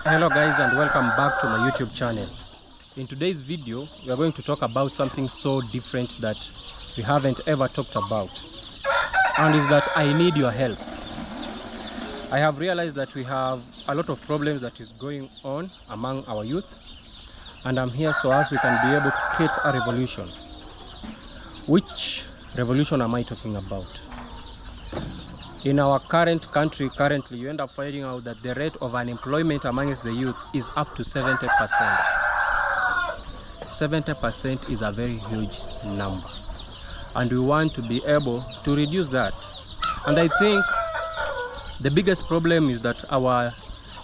Hello guys, and welcome back to my YouTube channel. In today's video we are going to talk about something so different that we haven't ever talked about, and is that I need your help. I have realized that we have a lot of problems that is going on among our youth, and I'm here so as we can be able to create a revolution. Which revolution am I talking about? In our current country, currently, you end up finding out that the rate of unemployment amongst the youth is up to 70%. 70% is a very huge number, and we want to be able to reduce that. And I think the biggest problem is that our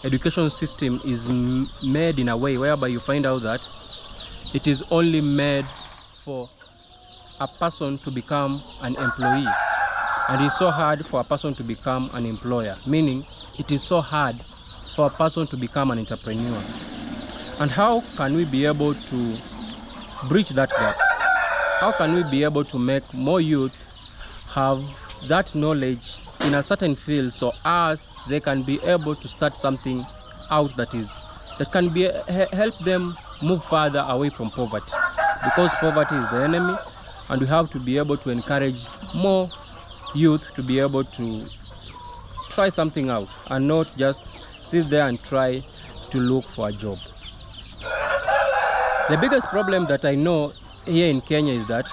education system is made in a way whereby you find out that it is only made for a person to become an employee. And it's so hard for a person to become an employer, meaning it is so hard for a person to become an entrepreneur. And how can we be able to bridge that gap? How can we be able to make more youth have that knowledge in a certain field so as they can be able to start something out that can be help them move further away from poverty? Because poverty is the enemy, and we have to be able to encourage more youth to be able to try something out and not just sit there and try to look for a job. The biggest problem that I know here in Kenya is that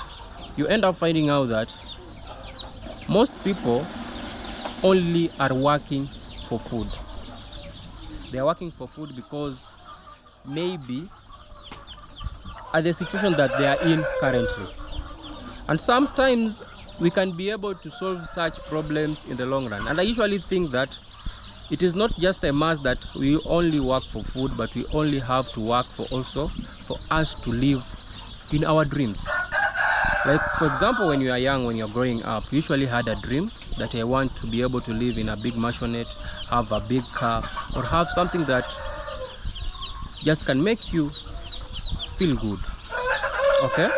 you end up finding out that most people only are working for food. They are working for food because maybe at the situation that they are in currently. And sometimes we can be able to solve such problems in the long run. And I usually think that it is not just a must that we only work for food, but we only have to work for us to live in our dreams. Like, for example, when you are young, when you're growing up, you usually had a dream that I want to be able to live in a big mansionette, have a big car, or have something that just can make you feel good. Okay?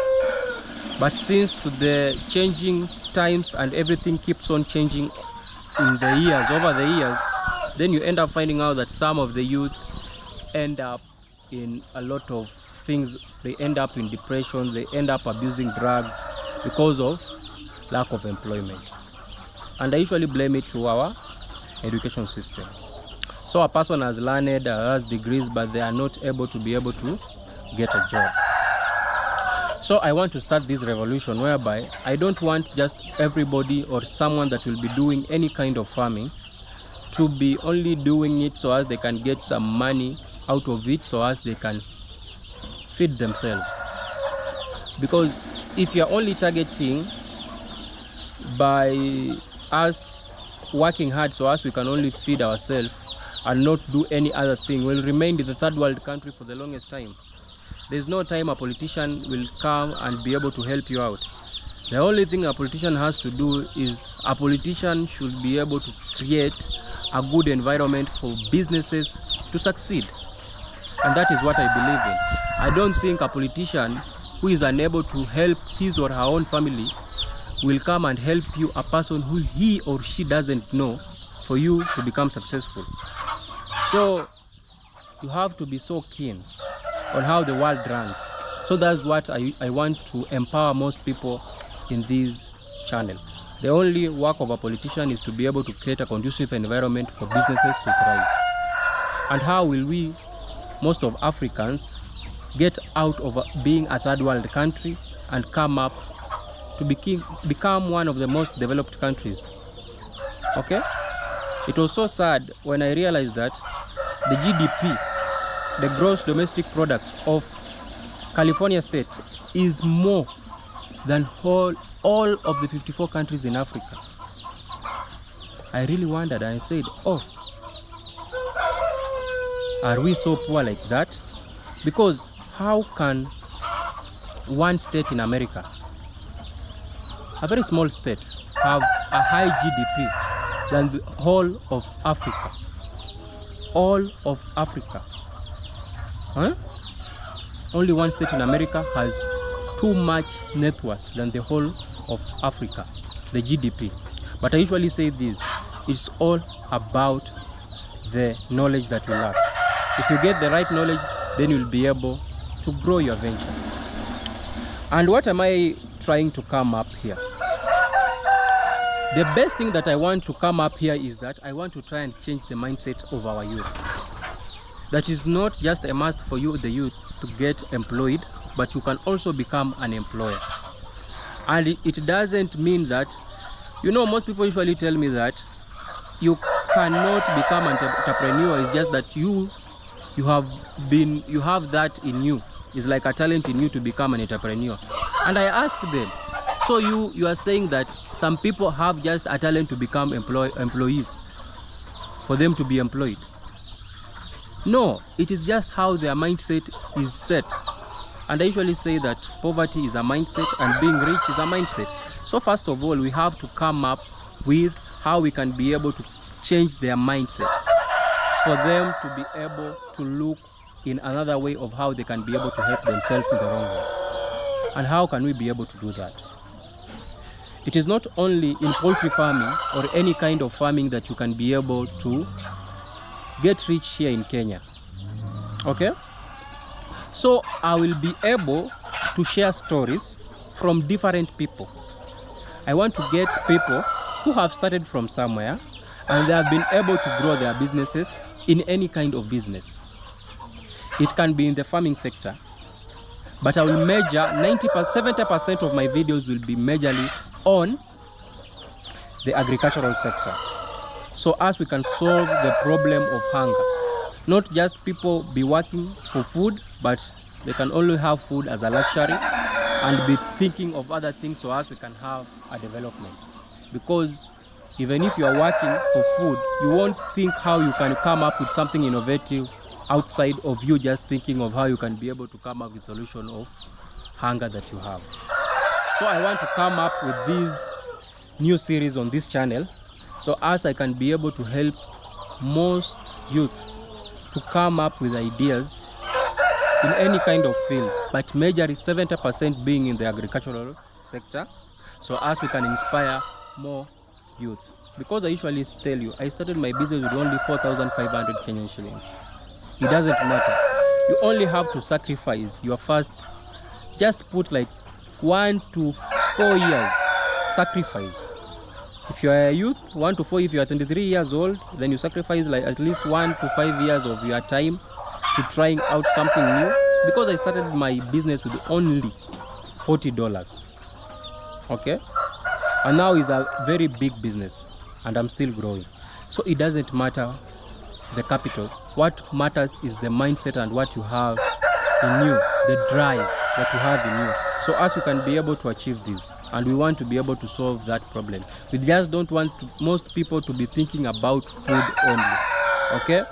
But since to the changing times and everything keeps on changing over the years, then you end up finding out that some of the youth end up in a lot of things. They end up in depression, they end up abusing drugs because of lack of employment. And I usually blame it to our education system. So a person has learned, has degrees, but they are not able to get a job. So I want to start this revolution whereby I don't want just everybody or someone that will be doing any kind of farming to be only doing it so as they can get some money out of it so as they can feed themselves. Because if you're only targeting by us working hard so as we can only feed ourselves and not do any other thing, we'll remain in the third world country for the longest time. There's no time a politician will come and be able to help you out. The only thing a politician has to do is a politician should be able to create a good environment for businesses to succeed. And that is what I believe in. I don't think a politician who is unable to help his or her own family will come and help you, a person who he or she doesn't know, for you to become successful. So you have to be so keen on how the world runs. So that's what I want to empower most people in this channel. The only work of a politician is to be able to create a conducive environment for businesses to thrive. And how will we, most of Africans, get out of being a third world country and come up to become one of the most developed countries? Okay? It was so sad when I realized that the GDP, the gross domestic product of California state, is more than all of the 54 countries in Africa. I really wondered, and I said, oh, are we so poor like that? Because how can one state in America, a very small state, have a high GDP than the whole of Africa? All of Africa. Huh? Only one state in America has too much net worth than the whole of Africa, the GDP. But I usually say this, it's all about the knowledge that we lack. If you get the right knowledge, then you'll be able to grow your venture. And what am I trying to come up here? The best thing that I want to come up here is that I want to try and change the mindset of our youth. That is not just a must for you, the youth, to get employed, but you can also become an employer. And it doesn't mean that, most people usually tell me that you cannot become an entrepreneur. It's just that you have that in you. It's like a talent in you to become an entrepreneur. And I ask them, so you are saying that some people have just a talent to become employees, for them to be employed? No, it is just how their mindset is set. And I usually say that poverty is a mindset and being rich is a mindset. So first of all, we have to come up with how we can be able to change their mindset for them to be able to look in another way of how they can be able to help themselves in the wrong way. And how can we be able to do that? It is not only in poultry farming or any kind of farming that you can be able to get rich here in Kenya. Okay? So I will be able to share stories from different people. I want to get people who have started from somewhere and they have been able to grow their businesses in any kind of business. It can be in the farming sector, but I will measure 70% of my videos will be majorly on the agricultural sector. So as we can solve the problem of hunger. Not just people be working for food, but they can only have food as a luxury and be thinking of other things so as we can have a development. Because even if you are working for food, you won't think how you can come up with something innovative outside of you just thinking of how you can be able to come up with solution of hunger that you have. So I want to come up with this new series on this channel so as I can be able to help most youth to come up with ideas in any kind of field, but majorly 70% being in the agricultural sector, so as we can inspire more youth. Because I usually tell you, I started my business with only 4,500 Kenyan shillings. It doesn't matter. You only have to sacrifice your first, just put like 1 to 4 years sacrifice. If you are a youth, 1 to 4, if you are 23 years old, then you sacrifice like at least 1 to 5 years of your time to trying out something new. Because I started my business with only $40. Okay? And now it's a very big business and I'm still growing. So it doesn't matter the capital. What matters is the mindset and what you have in you, the drive that you have in you. So as you can be able to achieve this, and we want to be able to solve that problem. We just don't want most people to be thinking about food only. Okay?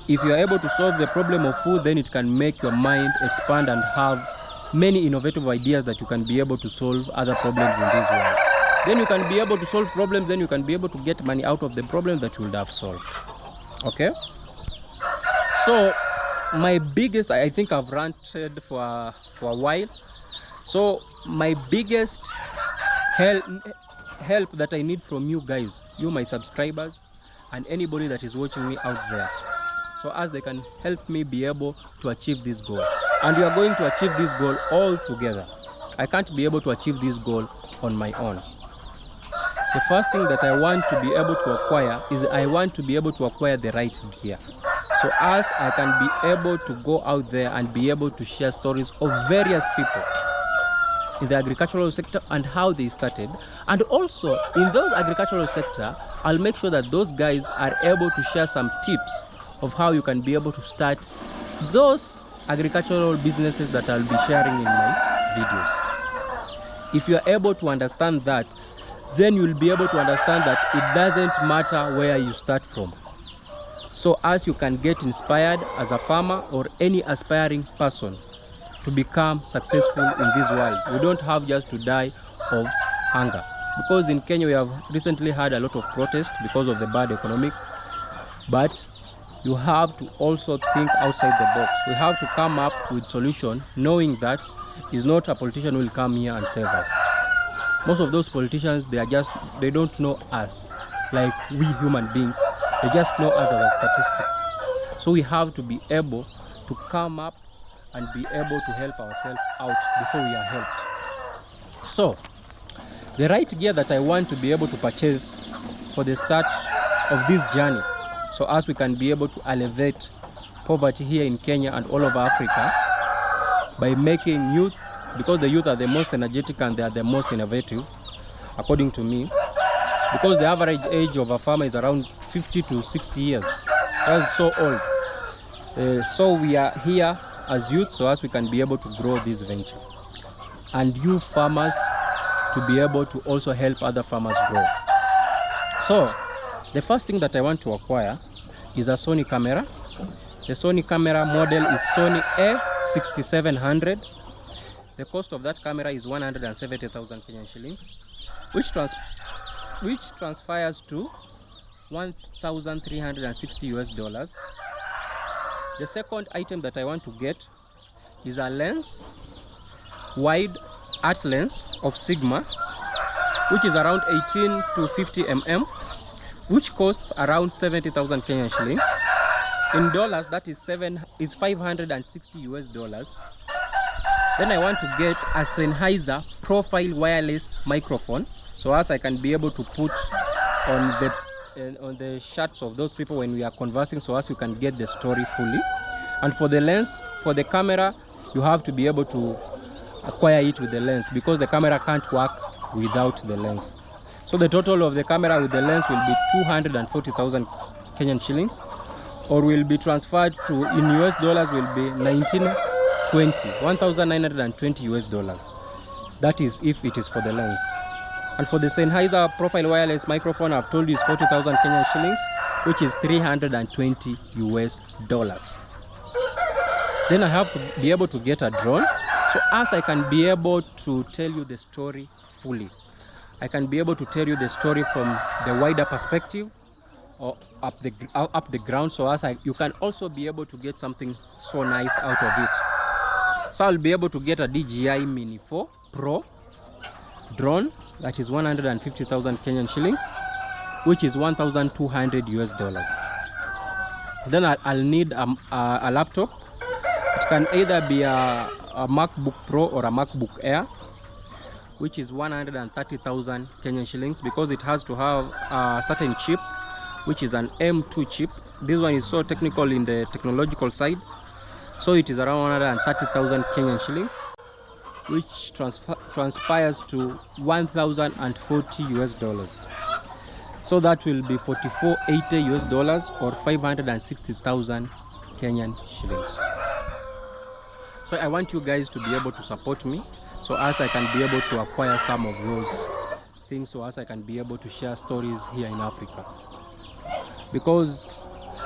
If you are able to solve the problem of food, then it can make your mind expand and have many innovative ideas that you can be able to solve other problems in this world. Then you can be able to solve problems, then you can be able to get money out of the problem that you would have solved. Okay? So my biggest, I think I've ranted for a while. So my biggest help that I need from you guys, you my subscribers, and anybody that is watching me out there, so as they can help me be able to achieve this goal. And we are going to achieve this goal all together. I can't be able to achieve this goal on my own. The first thing that I want to be able to acquire is I want to be able to acquire the right gear. So as I can be able to go out there and be able to share stories of various people in the agricultural sector and how they started. And also in those agricultural sector, I'll make sure that those guys are able to share some tips of how you can be able to start those agricultural businesses that I'll be sharing in my videos. If you are able to understand that, then you'll be able to understand that it doesn't matter where you start from. So as you can get inspired as a farmer or any aspiring person to become successful in this world, we don't have just to die of hunger. Because in Kenya we have recently had a lot of protest because of the bad economic, but you have to also think outside the box. We have to come up with solution, knowing that it's not a politician who will come here and save us. Most of those politicians, they don't know us like we human beings. They just know us as a statistic. So we have to be able to come up and be able to help ourselves out before we are helped. So the right gear that I want to be able to purchase for the start of this journey, so as we can be able to elevate poverty here in Kenya and all over Africa by making youth, because the youth are the most energetic and they are the most innovative, according to me, because the average age of a farmer is around 50 to 60 years. That's so old. So we are here as youth, so as we can be able to grow this venture, and you farmers to be able to also help other farmers grow. So the first thing that I want to acquire is a Sony camera. The Sony camera model is Sony A6700. The cost of that camera is 170,000 Kenyan shillings, which transfers to 1,360 US dollars. The second item that I want to get is a lens, wide art lens of Sigma, which is around 18 to 50 mm, which costs around 70,000 Kenyan shillings. In dollars, that is 560 US dollars. Then I want to get a Sennheiser profile wireless microphone, so as I can be able to put on the shots of those people when we are conversing, so as you can get the story fully. And for the lens, for the camera, you have to be able to acquire it with the lens, because the camera can't work without the lens. So the total of the camera with the lens will be 240,000 Kenyan shillings, or will be transferred to, in US dollars, will be 1,920 US dollars. That is if it is for the lens. And for the Sennheiser profile wireless microphone, I've told you is 40,000 Kenyan shillings, which is 320 US dollars. Then I have to be able to get a drone, so as I can be able to tell you the story fully. I can be able to tell you the story from the wider perspective, or up the ground, so as you can also be able to get something so nice out of it. So I'll be able to get a DJI Mini 4 Pro drone, that is 150,000 Kenyan shillings, which is 1,200 US dollars. Then I'll need a laptop. It can either be a MacBook Pro or a MacBook Air, which is 130,000 Kenyan shillings, because it has to have a certain chip, which is an M2 chip. This one is so technical in the technological side, so it is around 130,000 Kenyan shillings, which transpires to 1,040 US dollars. So that will be 4,480 US dollars, or 560,000 Kenyan shillings. So I want you guys to be able to support me, so as I can be able to acquire some of those things, so as I can be able to share stories here in Africa. Because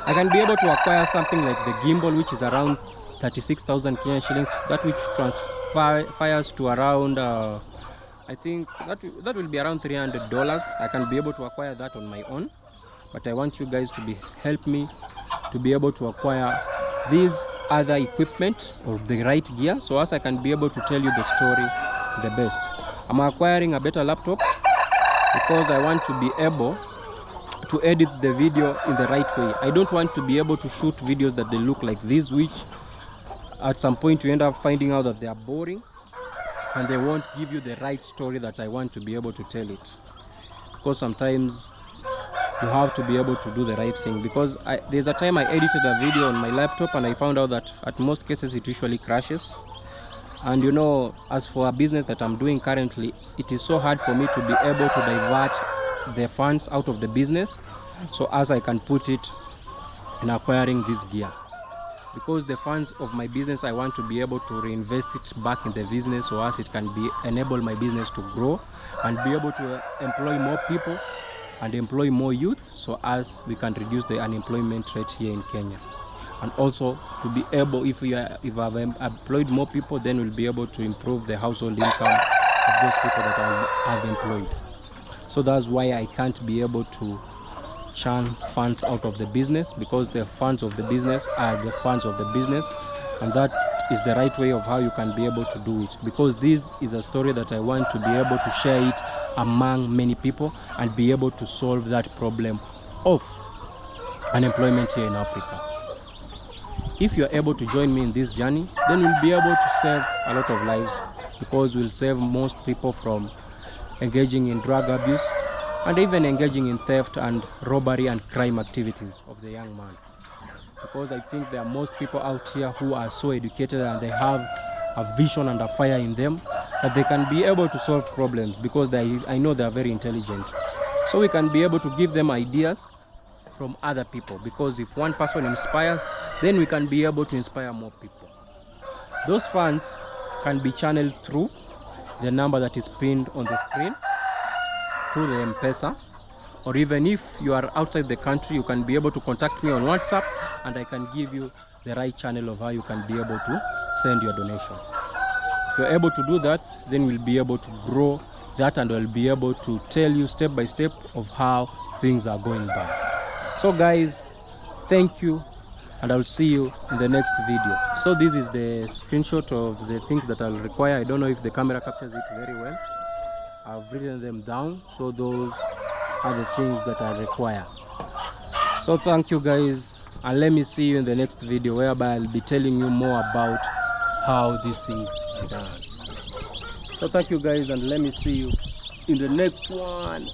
I can be able to acquire something like the gimbal, which is around 36,000 Kenyan shillings, that which transfers to around, I think that will be around $300. I can be able to acquire that on my own, but I want you guys to help me to be able to acquire these other equipment or the right gear, so as I can be able to tell you the story the best. I'm acquiring a better laptop because I want to be able to edit the video in the right way. I don't want to be able to shoot videos that they look like this, which at some point you end up finding out that they are boring and they won't give you the right story that I want to be able to tell it. Because sometimes you have to be able to do the right thing, because there's a time I edited a video on my laptop and I found out that at most cases it usually crashes. And you know, as for a business that I'm doing currently, it is so hard for me to be able to divert the funds out of the business, so as I can put it in acquiring this gear. Because the funds of my business, I want to be able to reinvest it back in the business, so as it can enable my business to grow and be able to employ more people and employ more youth, so as we can reduce the unemployment rate here in Kenya. And also to be able, if I've employed more people, then we'll be able to improve the household income of those people that I've employed. So that's why I can't be able to churn funds out of the business, because the funds of the business are the funds of the business, and that is the right way of how you can be able to do it. Because this is a story that I want to be able to share it among many people and be able to solve that problem of unemployment here in Africa. if you are able to join me in this journey, then we'll be able to save a lot of lives, because we'll save most people from engaging in drug abuse and even engaging in theft and robbery and crime activities of the young man. Because I think there are most people out here who are so educated and they have a vision and a fire in them that they can be able to solve problems, because I know they are very intelligent. So we can be able to give them ideas from other people, because if one person inspires, then we can be able to inspire more people. Those funds can be channeled through the number that is pinned on the screen, through the M-Pesa, or even if you are outside the country, you can be able to contact me on WhatsApp and I can give you the right channel of how you can be able to send your donation. If you're able to do that, then we'll be able to grow that and we'll be able to tell you step by step of how things are going by. So guys, thank you, and I'll see you in the next video. So this is the screenshot of the things that I'll require. I don't know if the camera captures it very well. I've written them down, so those are the things that I require. So thank you guys, and let me see you in the next video, whereby I'll be telling you more about how these things are done. So thank you guys, and let me see you in the next one.